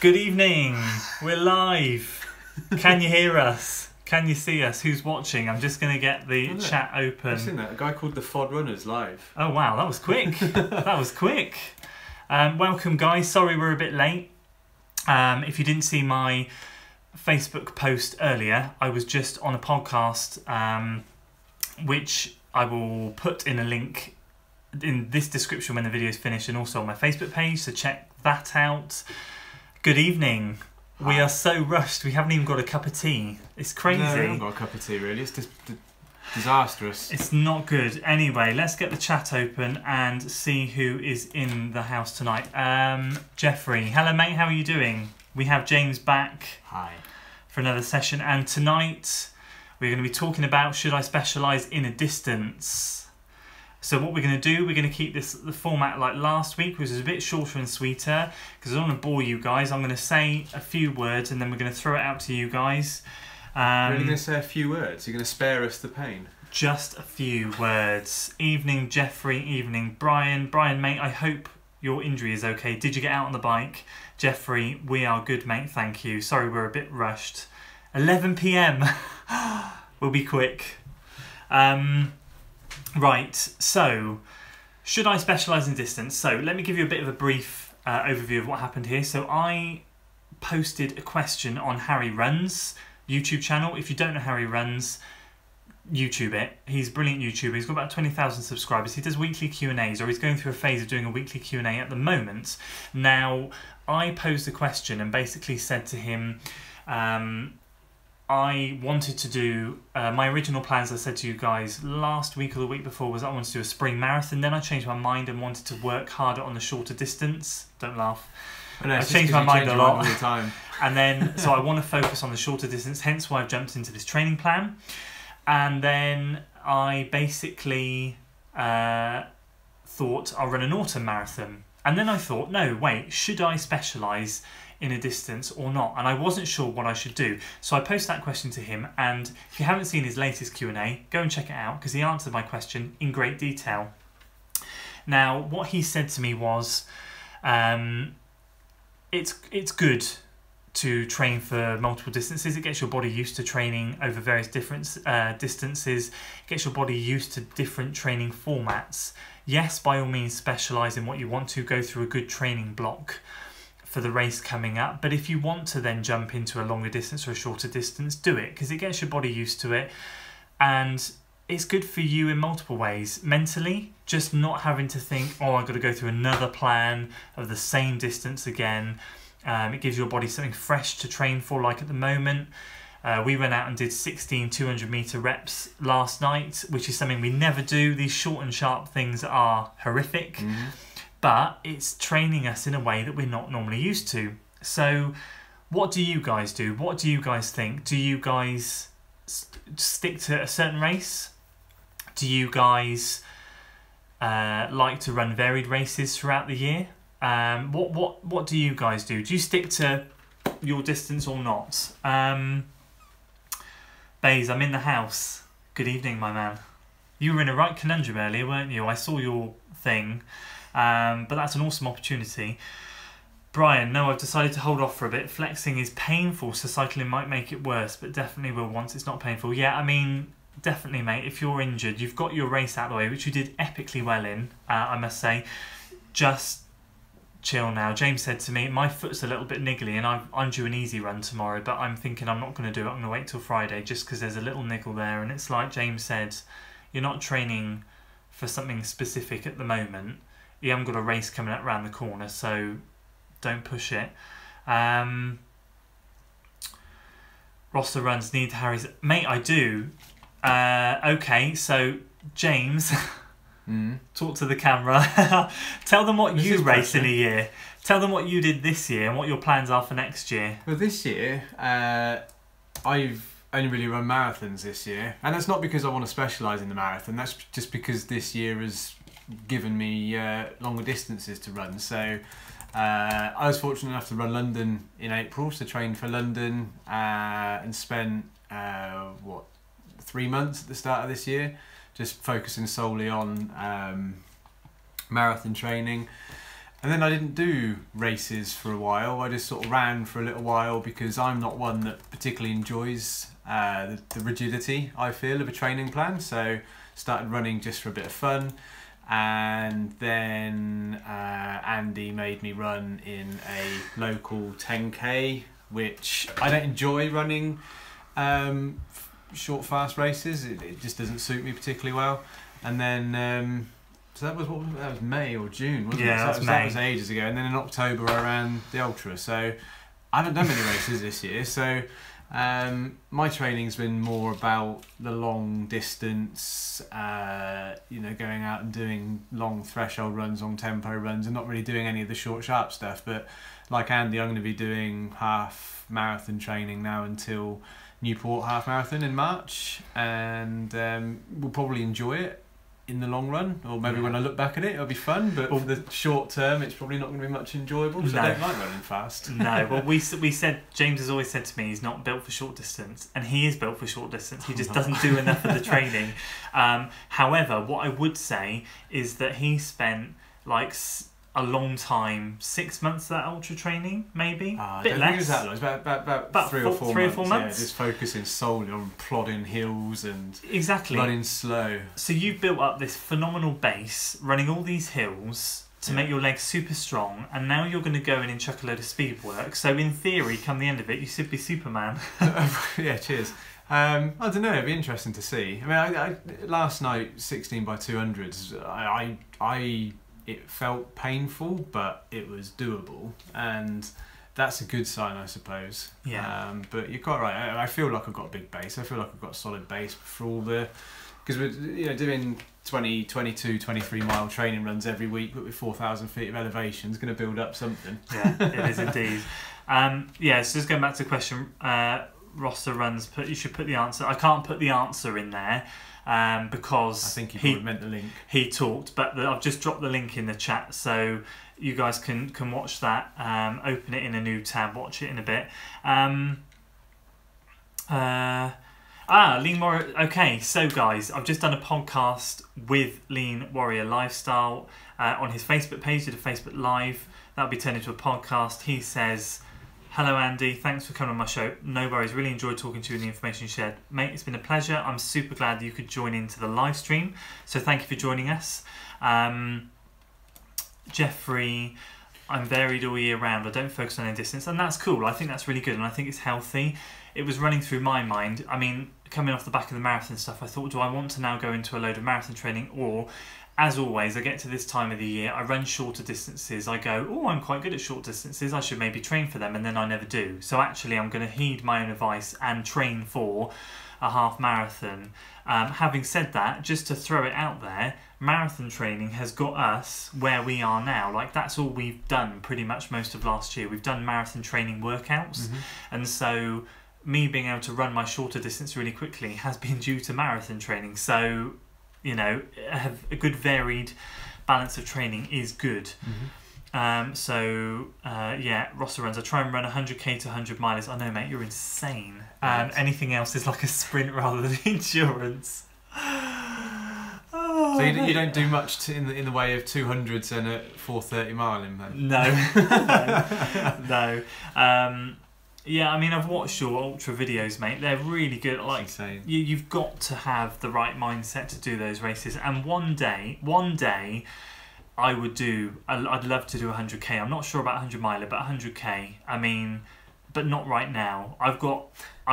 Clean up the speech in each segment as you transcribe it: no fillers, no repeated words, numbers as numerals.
Good evening. We're live. Can you hear us? Can you see us? Who's watching? I'm just going to get the chat open. I've seen that. A guy called the Fod Runners live. Oh wow, that was quick. That was quick. Welcome guys. Sorry we're a bit late. If you didn't see my Facebook post earlier, I was just on a podcast which I will put in a link in this description when the video is finished, and also on my Facebook page, so check that out. Good evening. Hi. We are so rushed, we haven't even got a cup of tea. It's crazy. No, we haven't got a cup of tea really, it's just disastrous. It's not good. Anyway, let's get the chat open and see who is in the house tonight. Jeffrey, hello mate, how are you doing? We have James back. Hi. For another session, and tonight we're going to be talking about should I specialise in a distance. So what we're going to do, we're going to keep the format like last week, which is a bit shorter and sweeter, because I don't want to bore you guys. I'm going to say a few words and then we're going to throw it out to you guys. Really going to say a few words? You're going to spare us the pain? Just a few words. Evening Jeffrey, evening Brian. Brian mate, I hope your injury is okay. Did you get out on the bike? Jeffrey, we are good mate, thank you. Sorry we're a bit rushed. 11 PM. We'll be quick. Right, so should I specialise in distance? So let me give you a bit of a brief overview of what happened here. So I posted a question on Harry Runs YouTube channel. If you don't know Harry Runs, YouTube it. He's a brilliant YouTuber. He's got about 20,000 subscribers. He does weekly Q&As, or he's going through a phase of doing a weekly Q&A at the moment. Now, I posed a question and basically said to him, I wanted to do, my original plans I said to you guys last week or the week before was I wanted to do a spring marathon. Then I changed my mind and wanted to work harder on the shorter distance. Don't laugh. I changed my mind a lot. All the time. And then, so I want to focus on the shorter distance, hence why I've jumped into this training plan. And then I basically thought I'll run an autumn marathon. And then I thought, no, wait, should I specialise in a distance or not? And I wasn't sure what I should do. So I posted that question to him, and if you haven't seen his latest Q&A, go and check it out, because he answered my question in great detail. Now, what he said to me was, it's good to train for multiple distances. It gets your body used to training over various different distances. It gets your body used to different training formats. Yes, by all means, specialise in what you want to. Go through a good training block for the race coming up. But if you want to then jump into a longer distance or a shorter distance, do it, because it gets your body used to it. And it's good for you in multiple ways. Mentally, just not having to think, oh, I've got to go through another plan of the same distance again. It gives your body something fresh to train for, like at the moment. We went out and did 16 200 metre reps last night, which is something we never do. These short and sharp things are horrific, but it's training us in a way that we're not normally used to. So what do you guys do? What do you guys think? Do you guys stick to a certain race? Do you guys like to run varied races throughout the year? What do you guys do? Do you stick to your distance or not? Baze, I'm in the house. Good evening, my man. You were in a right conundrum earlier, weren't you? I saw your thing, but that's an awesome opportunity. Brian, no, I've decided to hold off for a bit. Flexing is painful, so cycling might make it worse, but definitely will once it's not painful. Yeah, I mean, definitely, mate. If you're injured, you've got your race out of the way, which you did epically well in, I must say. Just chill now. James said to me, my foot's a little bit niggly and I'm due an easy run tomorrow, but I'm thinking I'm not going to do it. I'm going to wait till Friday just because there's a little niggle there. And it's like James said, you're not training for something specific at the moment. You haven't got a race coming up around the corner, so don't push it. Roster runs need Harry's. Mate, I do. Okay, so James... Talk to the camera. Tell them what you race in a year. Tell them what you did this year and what your plans are for next year. Well, this year, I've only really run marathons this year. And that's not because I want to specialise in the marathon. That's just because this year has given me longer distances to run. So I was fortunate enough to run London in April. So trained for London and spent, 3 months at the start of this year just focusing solely on marathon training. And then I didn't do races for a while. I just sort of ran for a little while because I'm not one that particularly enjoys the rigidity, I feel, of a training plan. So started running just for a bit of fun. And then Andy made me run in a local 10k, which I don't enjoy running short, fast races. It just doesn't suit me particularly well. And then so that was May or June, wasn't it? So that was ages ago. And then in October I ran the Ultra. So I haven't done many races this year. So my training's been more about the long distance, going out and doing long threshold runs, long tempo runs, and not really doing any of the short, sharp stuff. But like Andy, I'm going to be doing half marathon training now until Newport half marathon in March, and we'll probably enjoy it in the long run, or maybe when I look back at it, it'll be fun, but for the short term it's probably not going to be much enjoyable, because I don't like running fast. No, well we said, James has always said to me he's not built for short distance, and he is built for short distance, he just doesn't do enough of the training. However, what I would say is that he spent like a long time, 6 months of that ultra training, maybe. I don't think it was that long. It was about 3 or 4 months. 3 or 4 months. Yeah, just focusing solely on plodding hills and exactly running slow. So you've built up this phenomenal base, running all these hills to make your legs super strong, and now you're going to go in and chuck a load of speed work. So in theory, come the end of it, you should be Superman. Yeah, cheers. I don't know, it'd be interesting to see. I mean, I last night, 16 by 200s, it felt painful, but it was doable, and that's a good sign, I suppose. Yeah. But you're quite right. I feel like I've got a big base. I feel like I've got a solid base for all the, because we're doing 20, 22, 23 mile training runs every week, but with 4,000 feet of elevation, it's going to build up something. Yeah, it is indeed. So just going back to the question, roster runs. You should put the answer. I can't put the answer in there. Because I think he meant the link. He talked, but I've just dropped the link in the chat, so you guys can watch that. Open it in a new tab, watch it in a bit. Lean Warrior. Okay, so guys, I've just done a podcast with Lean Warrior Lifestyle on his Facebook page. Did a Facebook Live. That'll be turned into a podcast. He says, "Hello Andy, thanks for coming on my show. No worries, really enjoyed talking to you and the information you shared. Mate, it's been a pleasure. I'm super glad that you could join into the live stream. So thank you for joining us." Jeffrey, "I'm varied all year round. I don't focus on any distance." And that's cool. I think that's really good, and I think it's healthy. It was running through my mind. I mean, coming off the back of the marathon stuff, I thought, do I want to now go into a load of marathon training, or... As always, I get to this time of the year, I run shorter distances, I go, oh, I'm quite good at short distances, I should maybe train for them, and then I never do. So actually I'm going to heed my own advice and train for a half marathon. Having said that, just to throw it out there, marathon training has got us where we are now. Like, that's all we've done pretty much most of last year. We've done marathon training workouts, and so me being able to run my shorter distance really quickly has been due to marathon training. So... have a good varied balance of training is good. Roster runs. I try and run 100k to 100 miles. I know, mate, you're insane. Anything else is like a sprint rather than endurance. So you don't do much in the way of 200s and a 4:30 mile in, man? No. Yeah, I mean, I've watched your ultra videos, mate. They're really good. Like, you've got to have the right mindset to do those races. And one day, I'd love to do 100k. I'm not sure about 100 miler, but 100k. I mean, but not right now. I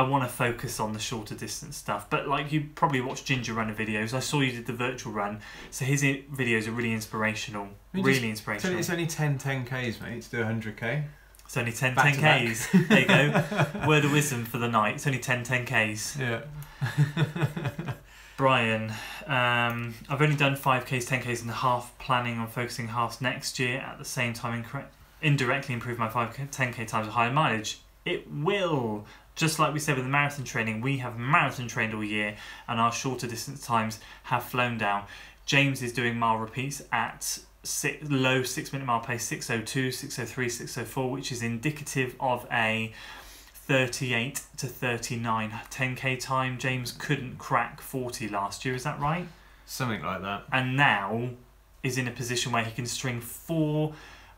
want to focus on the shorter distance stuff. But like, you probably watched Ginger Runner videos. I saw you did the virtual run, so his videos are really inspirational. Inspirational. It's only 10Ks, mate, to do 100k. It's only 10Ks. There you go. Word of wisdom for the night. It's only 10Ks. Yeah. Brian, I've only done 5Ks, 10Ks and a half, planning on focusing halves next year. At the same time, indirectly improve my 5K, 10K times with higher mileage. It will. Just like we said with the marathon training, we have marathon trained all year and our shorter distance times have flown down. James is doing mile repeats at low 6 minute mile pace, 6:02, 6:03, 6:04, which is indicative of a 38 to 39 10k time. James couldn't crack 40 last year, is that right? Something like that. And now is in a position where he can string 4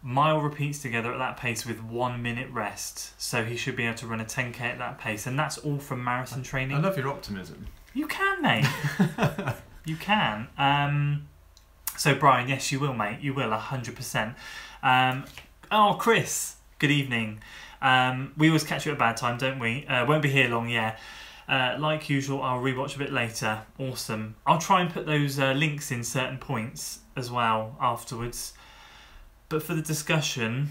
mile repeats together at that pace with 1 minute rest. So he should be able to run a 10k at that pace, and that's all from marathon training. I love your optimism. You can, mate. You can. So Brian, yes, you will, mate. You will, 100%. Oh, Chris, good evening. We always catch you at a bad time, don't we? Won't be here long, yeah. Like usual, I'll rewatch a bit later. Awesome. I'll try and put those links in certain points as well afterwards. But for the discussion,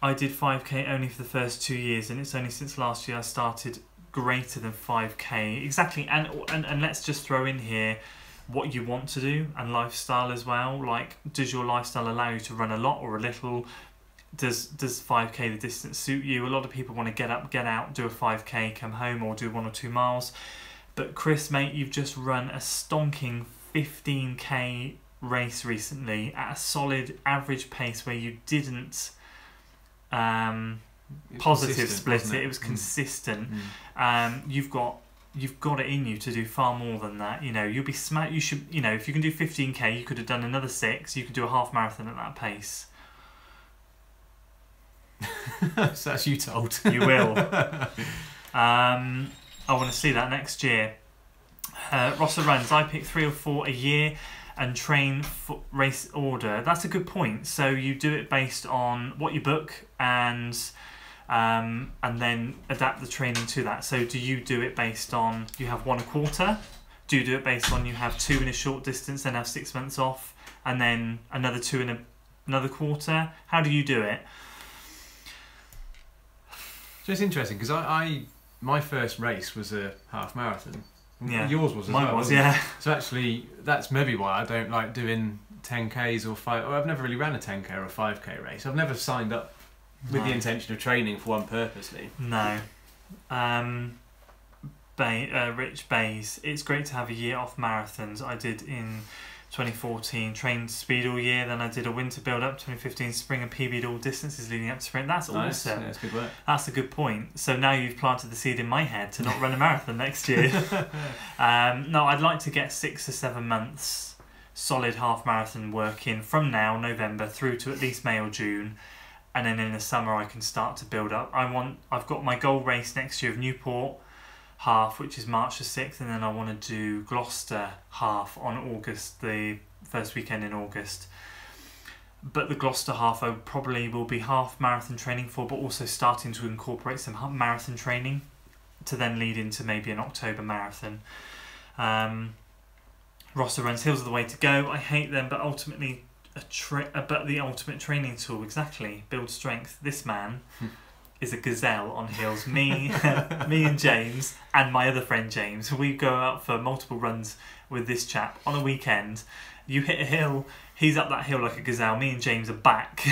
I did 5k only for the first 2 years, and it's only since last year I started greater than 5k. Exactly, and let's just throw in here what you want to do and lifestyle as well. Like, does your lifestyle allow you to run a lot or a little? Does 5k the distance suit you? A lot of people want to get up, get out, do a 5k, come home, or do 1 or 2 miles. But Chris, mate, you've just run a stonking 15k race recently at a solid average pace where you didn't positive split it. It was consistent. You've got it in you to do far more than that. You know, you'll be smart. You should, you know, if you can do 15k, you could have done another 6. You could do a half marathon at that pace. So that's you told. You will. I want to see that next year. Rossa runs. I pick 3 or 4 a year and train for race order. That's a good point. So you do it based on what you book and then adapt the training to that. So do you do it based on you have 1 a quarter? Do you do it based on you have 2 in a short distance, then have 6 months off, and then another 2 in another quarter? How do you do it? So it's interesting because my first race was a half marathon. Yeah. Yours was as Mine well. was, yeah. So actually, that's maybe why I don't like doing 10Ks or 5. Or I've never really ran a 10K or a 5K race. I've never signed up with the intention of training for one purposely. No. Rich Bays. It's great to have a year off marathons. I did in 2014, trained speed all year, then I did a winter build up, 2015 spring, and PB'd all distances leading up to sprint. That's nice. awesome. Yeah, that's good work. That's a good point. So now you've planted the seed in my head to not run a marathon next year. No, I'd like to get 6 or 7 months solid half marathon work in from now, November, through to at least May or June. And then in the summer I can start to build up. I've got my goal race next year of Newport half, which is March the 6th, and then I want to do Gloucester half on August, the first weekend in August. But the Gloucester half I probably will be half marathon training for, but also starting to incorporate some marathon training to then lead into maybe an October marathon. Rossa runs hills are the way to go. I hate them, but ultimately but the ultimate training tool, exactly. Build strength. This man is a gazelle on hills. Me and James and my other friend James, we go out for multiple runs with this chap on a weekend. You hit a hill, he's up that hill like a gazelle. Me and James are back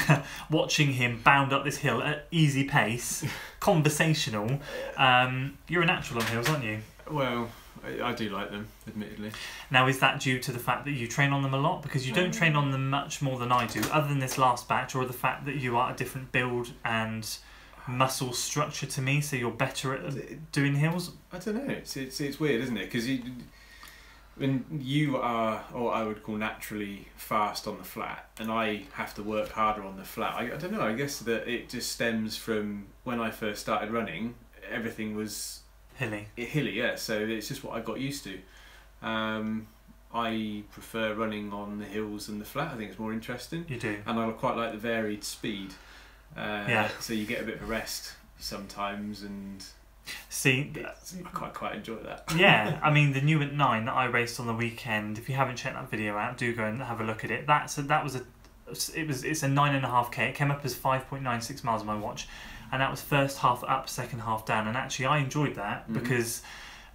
watching him bound up this hill at easy pace, conversational. You're a natural on hills, aren't you? Well, I do like them, admittedly. Now, is that due to the fact that you train on them a lot? Because you don't train on them much more than I do, other than this last batch, or the fact that you are a different build and muscle structure to me, so you're better at doing hills? I don't know. It's weird, isn't it? Because when you are, or I would call naturally fast on the flat, and I have to work harder on the flat. I don't know. I guess that it just stems from when I first started running. Everything was hilly, yeah. So it's just what I got used to. I prefer running on the hills and the flat. I think it's more interesting. You do, and I quite like the varied speed. Yeah. So you get a bit of a rest sometimes, and see, I quite enjoy that. Yeah, I mean the new at 9 that I raced on the weekend. If you haven't checked that video out, do go and have a look at it. It's a 9.5k. It came up as 5.96 miles on my watch, and that was first half up, second half down. And actually, I enjoyed that because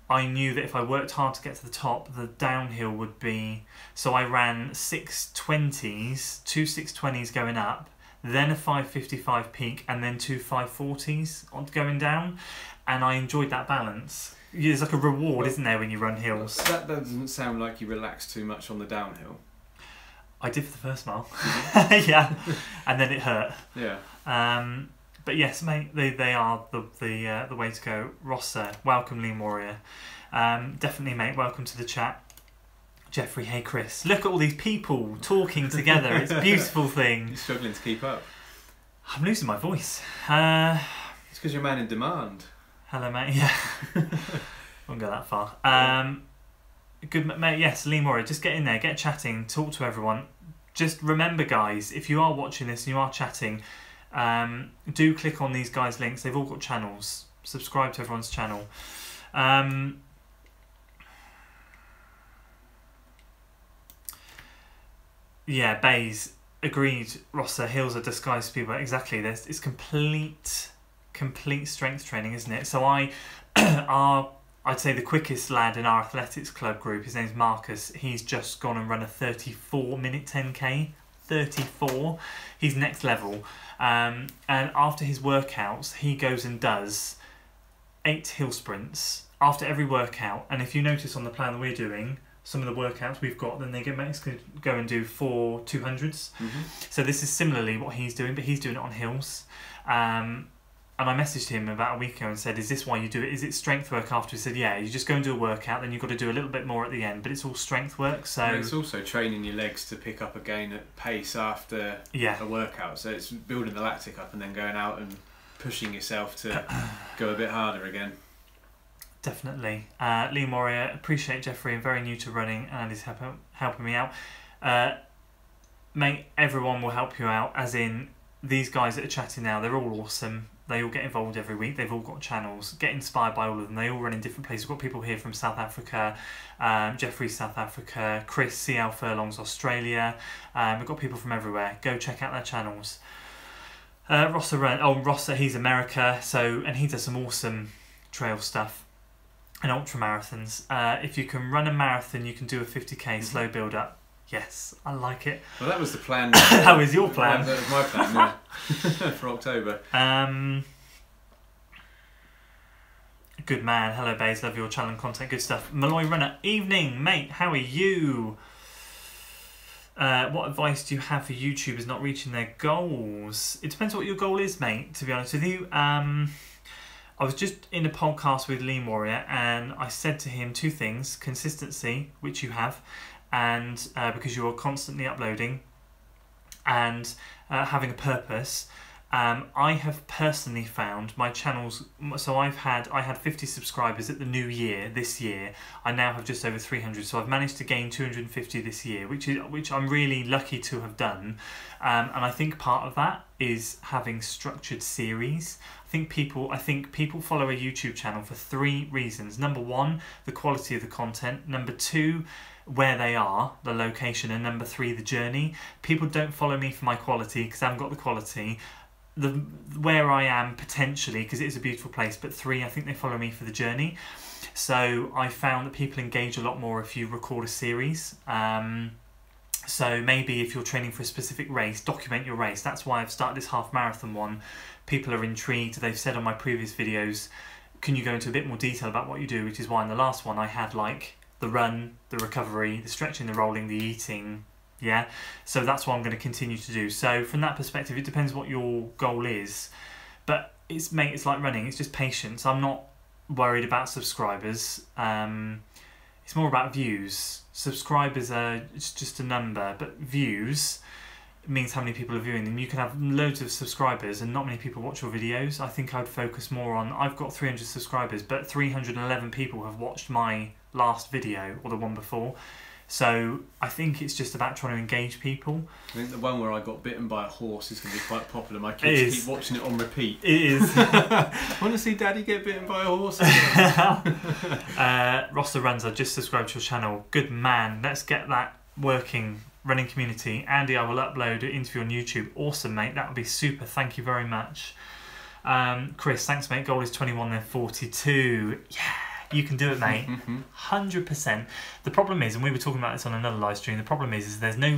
I knew that if I worked hard to get to the top, the downhill would be. So I ran 6.20s, 2 6.20s going up, then a 5.55 peak, and then 2 5.40s on going down, and I enjoyed that balance. There's like a reward, isn't there, when you run hills? That doesn't sound like you relaxed too much on the downhill. I did for the first mile, yeah, and then it hurt. Yeah. But yes, mate, they are the way to go. Rossa, welcome, Lean Warrior. Definitely, mate. Welcome to the chat. Jeffrey, hey Chris. Look at all these people talking together. It's a beautiful thing. You're struggling to keep up. I'm losing my voice. It's because you're a man in demand. Hello, mate. Yeah. Won't go that far. Good, mate. Yes, Lee Murray. Just get in there, get chatting, talk to everyone. Just remember, guys, if you are watching this and you are chatting, do click on these guys' links. They've all got channels. Subscribe to everyone's channel. Yeah, Bays. Agreed, Rossa. Hills are disguised people. Exactly. It's complete strength training, isn't it? So I'd say the quickest lad in our athletics club group, his name's Marcus. He's just gone and run a 34-minute 10k. 34. He's next level. And after his workouts, he goes and does 8 hill sprints after every workout. And if you notice on the plan that we're doing, some of the workouts we've got, then they go and do 4 200s. So this is similarly what he's doing, but he's doing it on hills. And I messaged him about a week ago and said, is this why you do it? Is it strength work after? He said, yeah, you just go and do a workout, then you've got to do a little bit more at the end, but it's all strength work. So and it's also training your legs to pick up again at pace after a workout. So it's building the lactic up and then going out and pushing yourself to go a bit harder again. Definitely. Lee Moria, appreciate Jeffrey, I'm very new to running and he's helping me out. Mate, everyone will help you out, as in these guys that are chatting now, they're all awesome. They all get involved every week. They've all got channels. Get inspired by all of them. They all run in different places. We've got people here from South Africa, Jeffrey, South Africa, Chris, CL Furlongs, Australia. We've got people from everywhere. Go check out their channels. Rossa, he's America, and he does some awesome trail stuff and ultra marathons. If you can run a marathon, you can do a 50k slow build up. Yes, I like it. Well, that was the plan. That was your plan. That was my plan, yeah. For October. Good man. Hello, Bays. Love your challenge content. Good stuff. Malloy Runner. Evening, mate. How are you? What advice do you have for YouTubers not reaching their goals? It depends what your goal is, mate, to be honest with you. I was just in a podcast with Lee Warrior and I said to him 2 things. Consistency, which you have, and because you are constantly uploading, and having a purpose. I have personally found my channels, so I had 50 subscribers at the new year, this year. I now have just over 300, so I've managed to gain 250 this year, which I'm really lucky to have done. And I think part of that is having structured series. I think people follow a YouTube channel for 3 reasons. Number 1, the quality of the content. Number 2, where they are, the location. And number 3, the journey. People don't follow me for my quality because I haven't got the quality. Where I am potentially, because it is a beautiful place, but 3, I think they follow me for the journey. So I found that people engage a lot more if you record a series. So maybe if you're training for a specific race, document your race. That's why I've started this half marathon one. People are intrigued. They've said on my previous videos, can you go into a bit more detail about what you do? Which is why in the last one I had like the run, the recovery, the stretching, the rolling, the eating. Yeah, so that's what I'm going to continue to do. So from that perspective, it depends what your goal is. But it's like running. It's just patience. I'm not worried about subscribers. It's more about views. Subscribers it's just a number, but views means how many people are viewing them. You can have loads of subscribers and not many people watch your videos. I think I would focus more on, I've got 300 subscribers, but 311 people have watched my last video or the one before. So I think it's just about trying to engage people. I think the one where I got bitten by a horse is going to be quite popular. My kids keep watching it on repeat. It is. Want to see Daddy get bitten by a horse? Rossa Runs, I just subscribed to your channel. Good man. Let's get that working. Running community. Andy, I will upload an interview on YouTube. Awesome, mate. That would be super. Thank you very much. Chris, thanks, mate. Goal is 21, then 42. Yeah. You can do it, mate. 100%. The problem is, and we were talking about this on another live stream, the problem is there's no,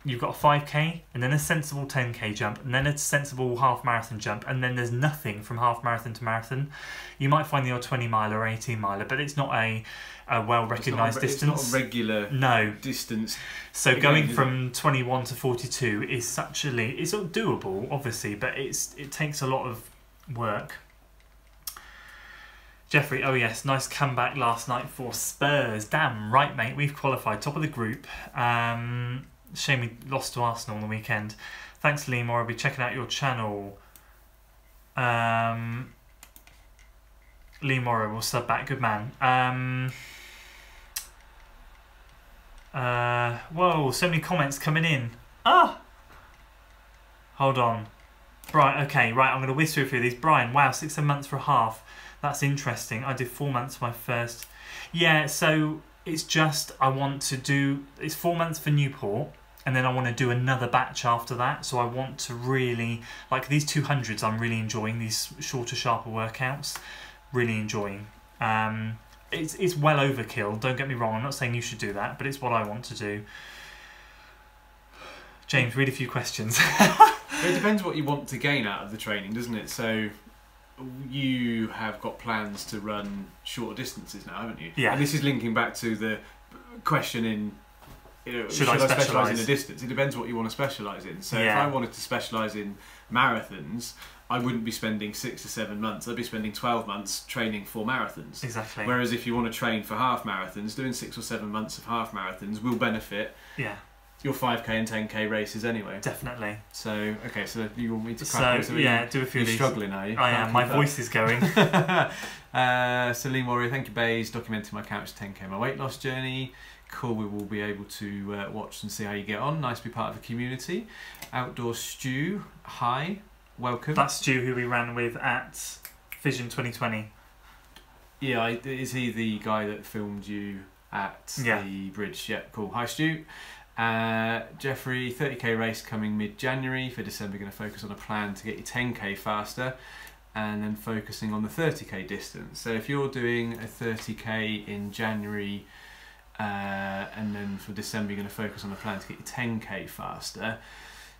you've got a 5k and then a sensible 10k jump and then a sensible half marathon jump and then there's nothing from half marathon to marathon. You might find the odd 20 mile or 18 miler, but it's not a well recognised distance. It's not a regular distance. So going from 21 to 42 is it's not doable, obviously, but it takes a lot of work. Jeffrey, oh yes, nice comeback last night for Spurs. Damn right, mate, we've qualified top of the group. Shame we lost to Arsenal on the weekend. Thanks, Lee Moore. I'll be checking out your channel. Lee Morrow will sub back. Good man. Whoa, so many comments coming in. Hold on. Right, okay, right, I'm going to whiz through a few of these. Brian, wow, 6-7 months for a half. That's interesting. I did 4 months for my first. Yeah, so it's just I want to do... It's 4 months for Newport, and then I want to do another batch after that. So I want to really... Like these 200s, I'm really enjoying. These shorter, sharper workouts. Really enjoying. It's well overkill, don't get me wrong. I'm not saying you should do that, but it's what I want to do. James, read a few questions. It depends what you want to gain out of the training, doesn't it? So you have got plans to run shorter distances now, haven't you? Yeah. And this is linking back to the question in, should I specialise in a distance? It depends what you want to specialise in. So if I wanted to specialise in marathons, I wouldn't be spending 6 to 7 months. I'd be spending 12 months training for marathons. Exactly. Whereas if you want to train for half marathons, doing 6 or 7 months of half marathons will benefit your 5k and 10k races anyway. Definitely. So, okay, so you want me to crack So, yeah, do a few of these. You're struggling, are you? I am. My voice is going. So, Lee Warrior, thank you, Bays. Documenting my couch 10k, my weight loss journey. Cool, we will be able to watch and see how you get on. Nice to be part of the community. Outdoor Stew, hi, welcome. That's Stu, who we ran with at Vision 2020. Yeah, is he the guy that filmed you at the bridge? Yeah, cool. Hi, Stu. Jeffrey, 30k race coming mid-January. For December, going to focus on a plan to get you 10k faster and then focusing on the 30k distance. So if you're doing a 30k in January and then for December you're going to focus on a plan to get you 10k faster,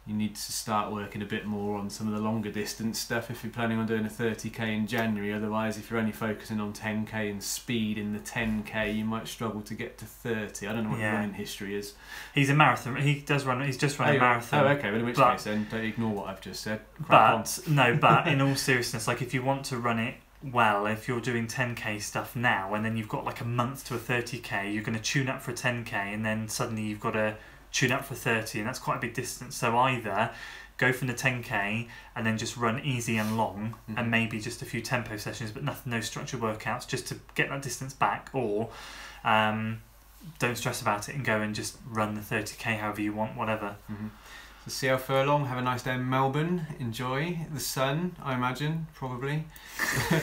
you need to start working a bit more on some of the longer distance stuff if you're planning on doing a 30k in January. Otherwise, if you're only focusing on 10k and speed in the 10k, you might struggle to get to 30. I don't know what your running history is. He's a marathon. He's just run a marathon. Oh, okay. Well, in which case, then don't ignore what I've just said. But in all seriousness, like if you want to run it well, if you're doing 10k stuff now and then you've got like a month to a 30k, you're going to tune up for a 10k and then suddenly you've got to tune up for 30, and that's quite a big distance. So either go from the 10k and then just run easy and long, and maybe just a few tempo sessions, but no structured workouts, just to get that distance back, or don't stress about it and go and just run the 30k however you want, whatever. So CL Furlong, have a nice day in Melbourne. Enjoy the sun, I imagine, probably.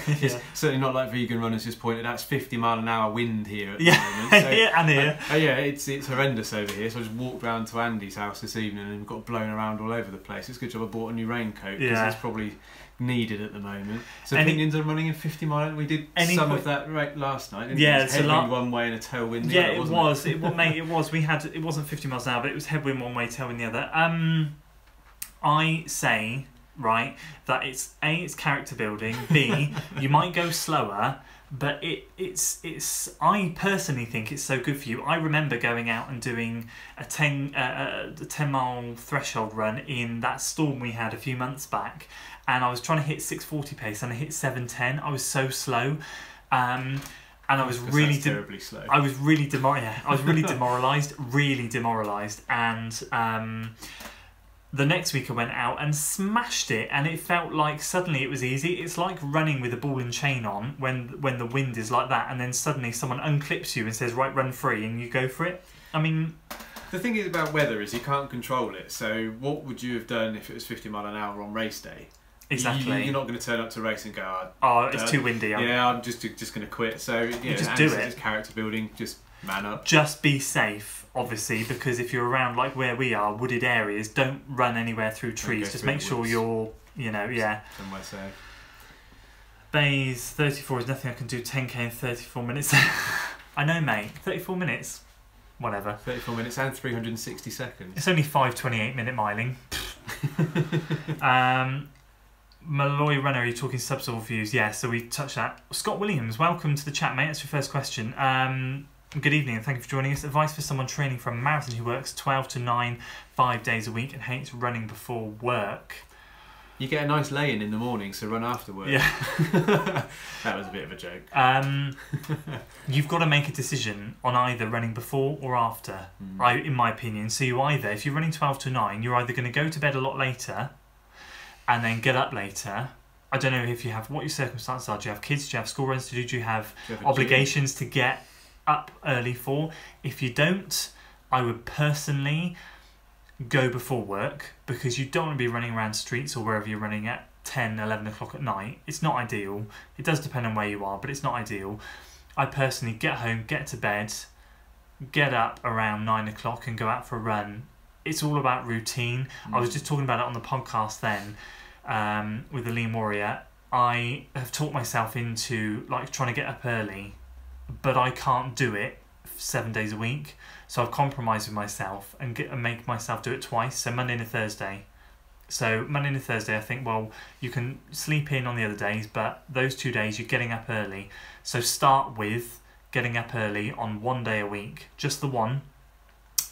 It's certainly not like vegan runners just pointed out. It's 50-mile-an-hour wind here at the moment. So, and here. It's horrendous over here. So I just walked round to Andy's house this evening and got blown around all over the place. It's a good job I bought a new raincoat because it's probably needed at the moment. So opinions on running in 50 mile. We did some of that last night. Didn't we? It was headwind one way and a tailwind the other. It was. It was. It wasn't 50 miles an hour, but it was headwind one way, tailwind the other. I say that it's character building. B, you might go slower, but it's. I personally think it's so good for you. I remember going out and doing a 10-mile threshold run in that storm we had a few months back. And I was trying to hit 6:40 pace, and I hit 7:10. I was so slow, and I was really terribly slow. I was really demoralised, really demoralised. And the next week I went out and smashed it, and it felt like suddenly it was easy. It's like running with a ball and chain on when the wind is like that, and then suddenly someone unclips you and says, "Right, run free," and you go for it. I mean, the thing is about weather is you can't control it. So what would you have done if it was 50 mile an hour on race day? Exactly. You're not going to turn up to race and go, it's too windy. I'm just going to quit. So you just do it. It's character building. Just man up. Just be safe, obviously, because if you're around like where we are, wooded areas, don't run anywhere through trees. Just make sure you're, somewhere safe. Bays 34 is nothing I can do 10k in 34 minutes. I know, mate. 34 minutes. Whatever. 34 minutes and 360 seconds. It's only 5:28-minute miling. Malloy Runner, are you talking subs or views? Yeah, so we touched that. Scott Williams, welcome to the chat, mate. That's your first question. Good evening and thank you for joining us. Advice for someone training for a marathon who works 12 to 9, 5 days a week and hates running before work. You get a nice lay-in in the morning, so run after work. Yeah. That was a bit of a joke. You've got to make a decision on either running before or after, in my opinion. So you either, if you're running 12 to 9, you're either going to go to bed a lot later and then get up later. I don't know if you have, what your circumstances are. Do you have kids? Do you have school runs to do? Do you have obligations to get up early for? If you don't, I would personally go before work, because you don't want to be running around streets or wherever you're running at 10, 11 o'clock at night. It's not ideal. It does depend on where you are, but it's not ideal. I personally get home, get to bed, get up around 9 o'clock and go out for a run. It's all about routine. I was just talking about it on the podcast then with the Lean Warrior. I have taught myself into like trying to get up early, but I can't do it 7 days a week. So I've compromised with myself and make myself do it twice. So Monday and a Thursday. So Monday and a Thursday, I think, well, you can sleep in on the other days, but those 2 days you're getting up early. So start with getting up early on 1 day a week, just the one,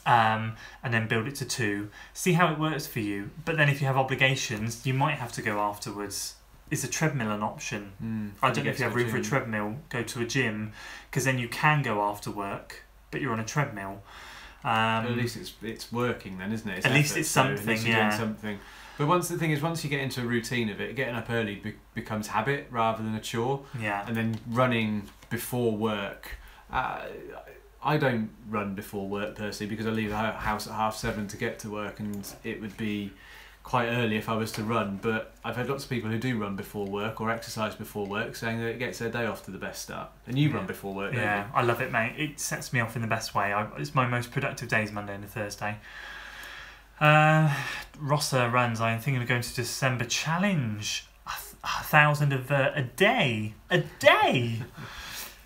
and then build it to 2. See how it works for you. But then if you have obligations, you might have to go afterwards. Is a treadmill an option? I don't know if you have room for a treadmill, go to a gym, because then you can go after work, but you're on a treadmill. But at least it's working then, isn't it? It's at least it's something, at least you're doing something. But once you get into a routine of it, getting up early becomes habit rather than a chore. Yeah. And then running before work. I don't run before work personally, because I leave the house at 7:30 to get to work, and it would be quite early if I was to run. But I've had lots of people who do run before work or exercise before work, saying that it gets their day off to the best start. And you run before work, don't you? I love it, mate. It sets me off in the best way. It's my most productive days, Monday and a Thursday. Rossa runs, I'm thinking of going to December challenge. 1,000 a day.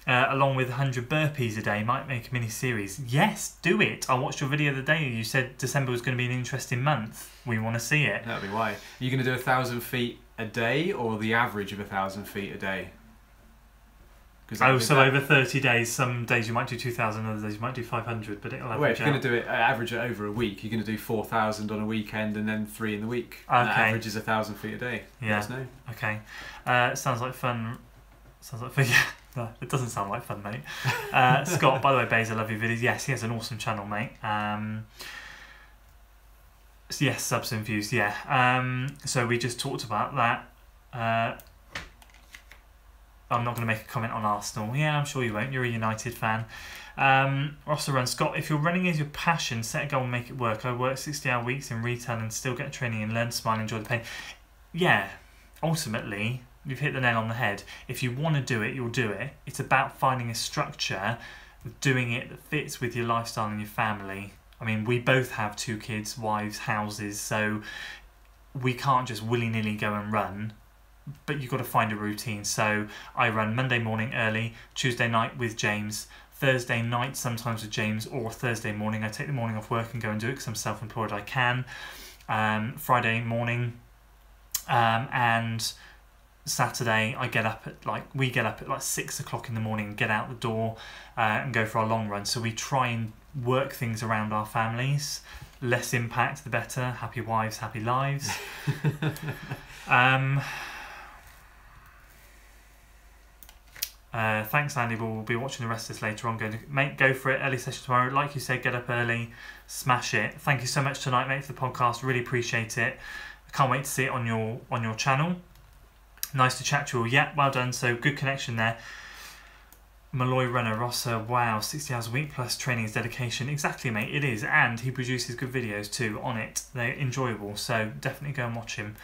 Along with 100 burpees a day. Might make a mini series. Yes, do it. I watched your video the other day. You said December was going to be an interesting month. We want to see it. That'll be why. Are you going to do 1,000 feet a day, or the average of 1,000 feet a day? So over 30 days, some days you might do 2,000, other days you might do 500, but it'll average Wait, if you're going to do it, average it over a week, you're going to do 4,000 on a weekend and then 3 in the week. Okay. That averages 1,000 feet a day. Yeah. Let us know. Okay. Sounds like fun. Sounds like fun, yeah. No, it doesn't sound like fun, mate. Scott, by the way, Bays, I love your videos. Yes, he has an awesome channel, mate. Yes, subs and views, yeah. So we just talked about that. I'm not going to make a comment on Arsenal. Yeah, I'm sure you won't. You're a United fan. Rossa Run. Scott, if you're running as your passion, set a goal and make it work. I work 60-hour weeks in retail and still get training and learn to smile and enjoy the pain. Yeah, ultimately, you've hit the nail on the head. If you want to do it, you'll do it. It's about finding a structure, doing it that fits with your lifestyle and your family. I mean, we both have 2 kids, wives, houses, so we can't just willy-nilly go and run. But you've got to find a routine. So I run Monday morning early, Tuesday night with James, Thursday night sometimes with James, or Thursday morning. I take the morning off work and go and do it because I'm self-employed. I can. Friday morning, and Saturday we get up at like 6 o'clock in the morning, get out the door and go for our long run. So we try and work things around our families. Less impact, the better. Happy wives, happy lives. Thanks, Andy. We'll be watching the rest of this later on. Go for it. Early session tomorrow. Like you said, get up early, smash it. Thank you so much tonight, mate, for the podcast. Really appreciate it. I can't wait to see it on your channel. Nice to chat to you all. Yeah, well done. So good connection there. Malloy Runner, Rossa, wow, 60 hours a week plus training is dedication. Exactly, mate, it is. And he produces good videos too on it. They're enjoyable, so definitely go and watch him.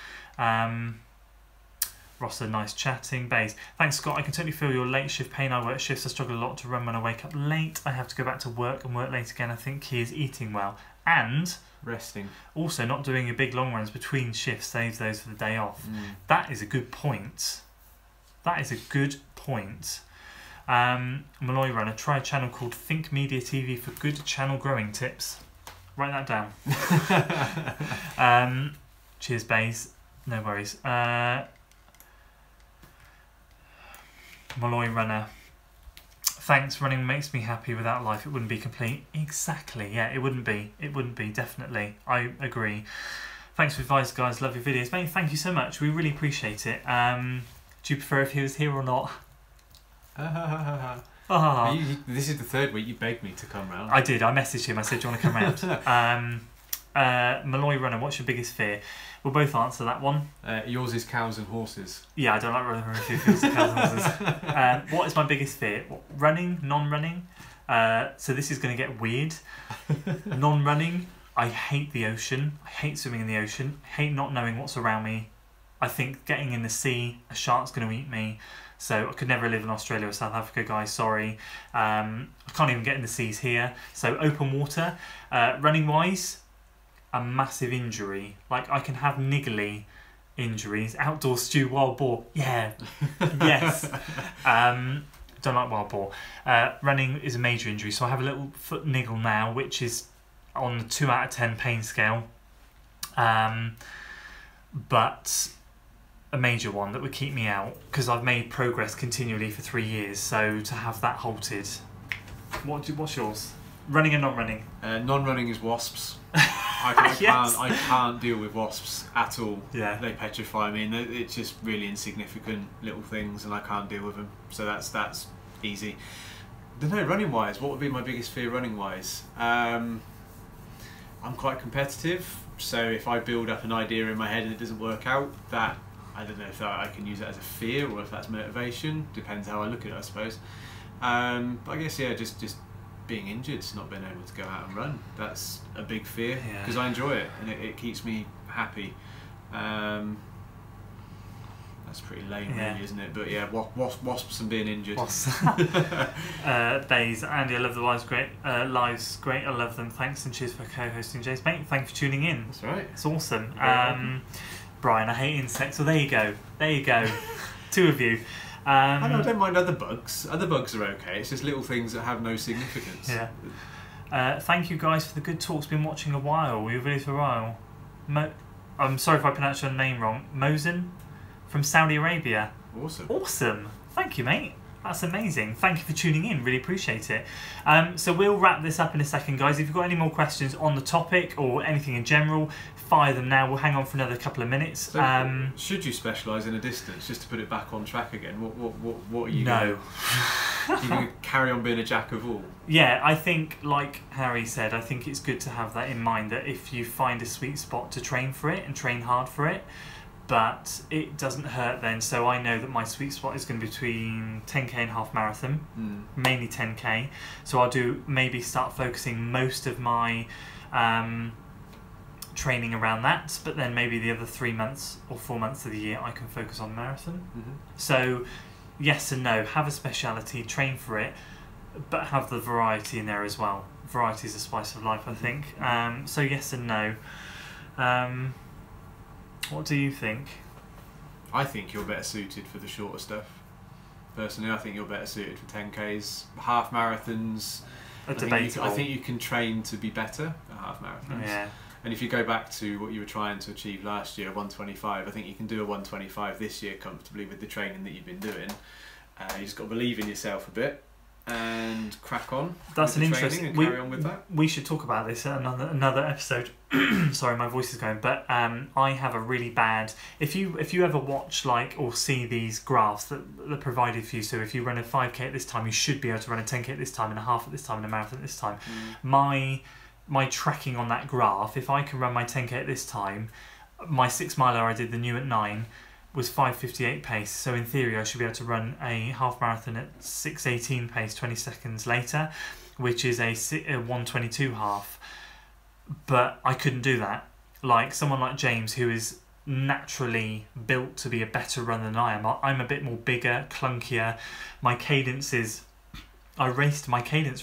Rossa, nice chatting. Bays. Thanks, Scott. I can totally feel your late shift pain. I work shifts. I struggle a lot to run when I wake up late. I have to go back to work and work late again. I think he is eating well. And resting. Also, not doing your big long runs between shifts saves those for the day off. That is a good point. That is a good point. Malloy Runner, try a channel called Think Media TV for good channel growing tips. Write that down. Cheers, Bays. No worries. Malloy Runner, thanks. Running makes me happy. Without life, it wouldn't be complete. Exactly. Yeah, it wouldn't be. It wouldn't be. Definitely. I agree. Thanks for advice, guys. Love your videos, mate. Thank you so much. We really appreciate it. Do you prefer if he was here or not? This is the third week you begged me to come round. I did. I messaged him. I said, do you want to come round? Malloy Runner, what's your biggest fear? We'll both answer that one. Yours is cows and horses. Yeah, I don't like running around with fears of cows and horses. What is my biggest fear? Running, non-running. So this is going to get weird. Non-running, I hate the ocean. I hate swimming in the ocean. I hate not knowing what's around me. I think getting in the sea, a shark's going to eat me. So I could never live in Australia or South Africa, guys, sorry. I can't even get in the seas here. So open water. Running wise, a massive injury. Like I can have niggly injuries. Outdoor stew, wild boar. Yeah. Yes. Don't like wild boar. Running is a major injury. So I have a little foot niggle now, which is on the 2 out of 10 pain scale. But a major one that would keep me out because I've made progress continually for 3 years. So to have that halted. What's yours? Running and non-running? Non-running is wasps. I can't deal with wasps at all. Yeah. They petrify me, and it's just really insignificant little things, and I can't deal with them. So that's easy. I don't know, running wise, what would be my biggest fear running wise? I'm quite competitive, so if I build up an idea in my head and it doesn't work out, that I don't know if I can use it as a fear or if that's motivation. Depends how I look at it, I suppose. But I guess yeah, just being injured, not being able to go out and run, that's a big fear because I enjoy it and it keeps me happy. That's pretty lame, really, isn't it? But yeah, wasps and being injured. Bays, Andy, I love the lives great. Lives great, I love them. Thanks and cheers for co-hosting, Jace. Mate, thanks for tuning in. That's right. It's awesome. Brian, I hate insects. Well, there you go. There you go. Two of you. I don't mind other bugs. Other bugs are okay. It's just little things that have no significance. Yeah. Thank you guys for the good talks. Been watching a while. We were videos for a while. I'm sorry if I pronounced your name wrong. Mosin from Saudi Arabia. Awesome. Awesome. Thank you, mate. That's amazing. Thank you for tuning in. Really appreciate it. So we'll wrap this up in a second, guys. If you've got any more questions on the topic or anything in general, fire them now. We'll hang on for another couple of minutes. So should you specialise in a distance, just to put it back on track again? What are you No. You're going to carry on being a jack of all? Yeah, I think, like Harry said, I think it's good to have that in mind, that if you find a sweet spot to train for it and train hard for it, but it doesn't hurt then. So I know that my sweet spot is going to be between 10k and half marathon, mainly 10k. So I'll maybe start focusing most of my training around that, but then maybe the other 3 months or 4 months of the year I can focus on marathon. So yes and no, have a speciality, train for it, but have the variety in there as well. Variety is the spice of life, I think. So yes and no. What do you think? I think you're better suited for the shorter stuff. Personally, I think you're better suited for 10Ks, half marathons. I think you can train to be better at half marathons. Yeah. And if you go back to what you were trying to achieve last year, 125, I think you can do a 125 this year comfortably with the training that you've been doing. You just got to believe in yourself a bit and crack on. That's an interesting. And carry on with that. We should talk about this at another episode. Sorry, my voice is going. But I have a really bad. If you ever watch or see these graphs that are provided for you, so if you run a 5k at this time, you should be able to run a 10k at this time, and a half at this time, and a marathon at this time. My tracking on that graph, if I can run my 10k at this time, my 6 miler I did the new at 9 was 5:58 pace, so in theory I should be able to run a half marathon at 6:18 pace 20 seconds later, which is a 1:22 half. But I couldn't do that. Like someone like James, who is naturally built to be a better runner than I am. I'm a bit more bigger, clunkier. My cadence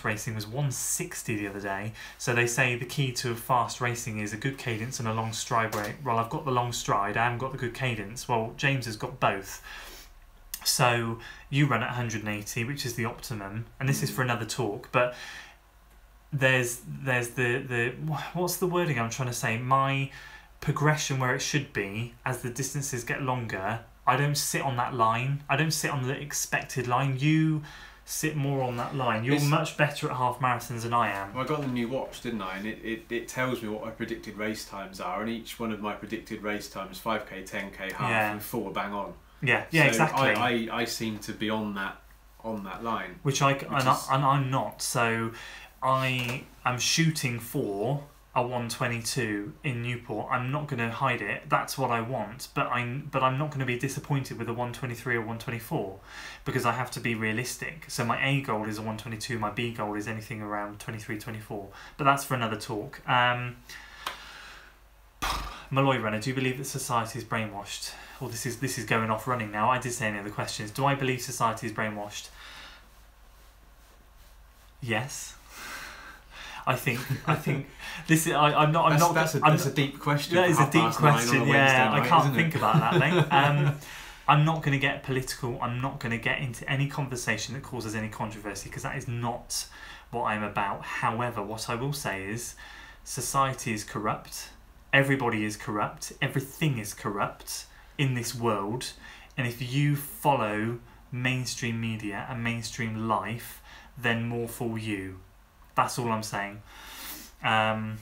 racing was 160 the other day. So they say the key to fast racing is a good cadence and a long stride rate. Well, I've got the long stride, I haven't got the good cadence. Well, James has got both. So you run at 180, which is the optimum, and this is for another talk, but there's the what's the wording I'm trying to say? My progression where it should be as the distances get longer, I don't sit on that line. I don't sit on the expected line. You sit more on that line. You're much better at half marathons than I am. Well, I got the new watch, didn't I? And it tells me what my predicted race times are, and each one of my predicted race times, 5k, 10k, half, and full, are bang on. Yeah, so exactly. I seem to be on that line, I'm not. So I am shooting for a 122 in Newport. I'm not going to hide it. That's what I want, but I'm not going to be disappointed with a 123 or 124 because I have to be realistic. So my A goal is a 122. My B goal is anything around 23, 24. But that's for another talk. Malloy Runner, do you believe that society is brainwashed? Well, this is going off running now. I did say any other questions. Do I believe society is brainwashed? Yes. I think this is. I'm not. That's a deep question. That is a deep question. Yeah, I can't think about that, mate. I'm not going to get political. I'm not going to get into any conversation that causes any controversy because that is not what I'm about. However, what I will say is, society is corrupt. Everybody is corrupt. Everything is corrupt in this world. And if you follow mainstream media and mainstream life, then more fool you. That's all I'm saying. I'm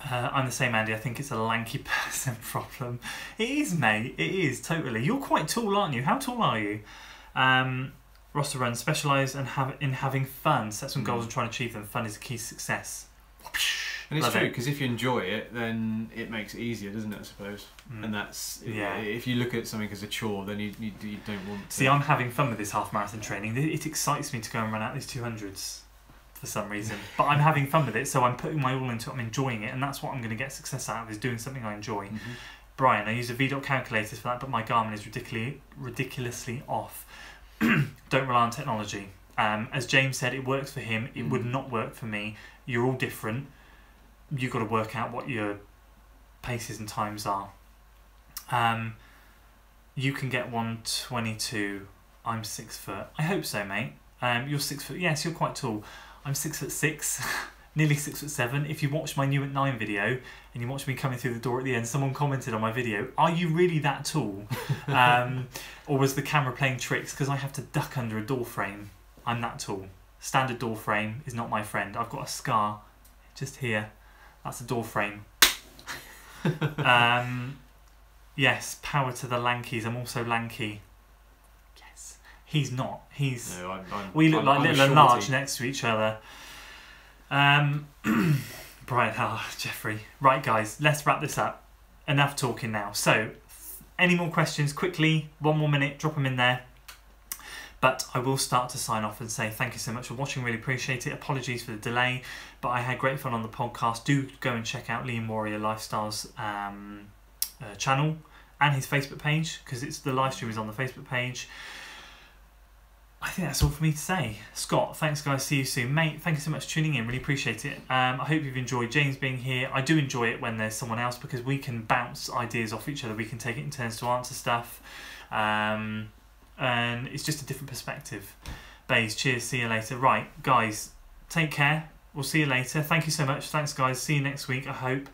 the same, Andy. I think it's a lanky person problem. It is, mate. It is, totally. You're quite tall, aren't you? How tall are you? Roster Run, specialise in having fun. Set some goals and try and achieve them. Fun is the key to success. And it's true, because if you enjoy it, then it makes it easier, doesn't it, I suppose? And that's... Yeah. If you look at something as a chore, then you don't want to... See, I'm having fun with this half marathon training. It excites me to go and run out these 200s. For some reason, but I'm having fun with it, so I'm putting my all into it. I'm enjoying it, and that's what I'm going to get success out of, is doing something I enjoy. Brian, I use a VDOT calculator for that, but my Garmin is ridiculously off. Don't rely on technology. As James said, it works for him. It would not work for me. You're all different. You've got to work out what your paces and times are. You can get 122. I'm 6 foot. I hope so, mate. You're 6 foot. Yes, you're quite tall. I'm 6'6", nearly 6'7". If you watch my new at 9 video and you watch me coming through the door at the end, someone commented on my video, "Are you really that tall?" Or was the camera playing tricks? Because I have to duck under a door frame. I'm that tall. Standard door frame is not my friend. I've got a scar just here. That's a door frame. Yes, power to the lankies. I'm also lanky. He's not. He's. No, we look like little and large next to each other. Brian, Jeffrey. Right, guys, let's wrap this up. Enough talking now. So, any more questions? Quickly, 1 more minute, drop them in there. But I will start to sign off and say thank you so much for watching. Really appreciate it. Apologies for the delay, but I had great fun on the podcast. Do go and check out Liam Warrior Lifestyle's channel and his Facebook page, because it's the live stream is on the Facebook page. I think that's all for me to say. Scott, thanks guys, see you soon. Mate, thank you so much for tuning in, really appreciate it. I hope you've enjoyed James being here. I do enjoy it when there's someone else because we can bounce ideas off each other. We can take it in turns to answer stuff. And it's just a different perspective. Bays, cheers, see you later. Right, guys, take care. We'll see you later. Thank you so much. Thanks guys, see you next week, I hope.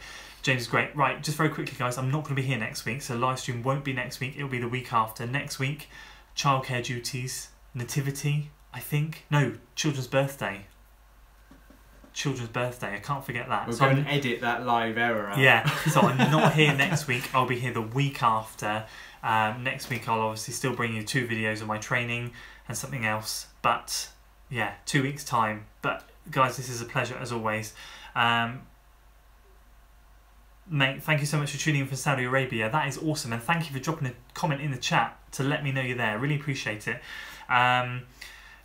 James is great. Right, just very quickly guys, I'm not going to be here next week, so live stream won't be next week, it'll be the week after. Next week, childcare duties. Nativity, I think. No, children's birthday. Children's birthday, I can't forget that. We're going to edit that live error out. Yeah, so I'm not here next week. I'll be here the week after. Next week I'll obviously still bring you 2 videos of my training and something else. But yeah, 2 weeks time. But guys, this is a pleasure as always. Mate, thank you so much for tuning in from Saudi Arabia. That is awesome. And thank you for dropping a comment in the chat to let me know you're there. Really appreciate it.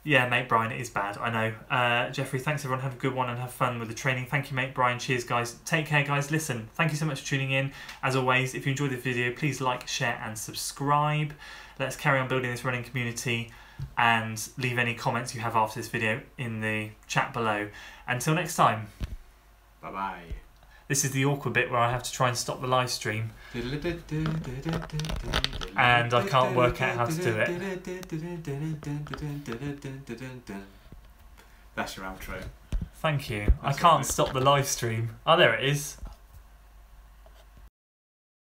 Yeah, mate, Brian, it is bad, I know. Jeffrey, thanks everyone, have a good one and have fun with the training. Thank you, mate, Brian, cheers guys. Take care guys, listen, thank you so much for tuning in. As always, if you enjoyed the video, please like, share and subscribe. Let's carry on building this running community and leave any comments you have after this video in the chat below. Until next time. Bye-bye. This is the awkward bit where I have to try and stop the live stream. And I can't work out how to do it. That's your outro. Thank you. I can't stop the live stream. Oh, there it is.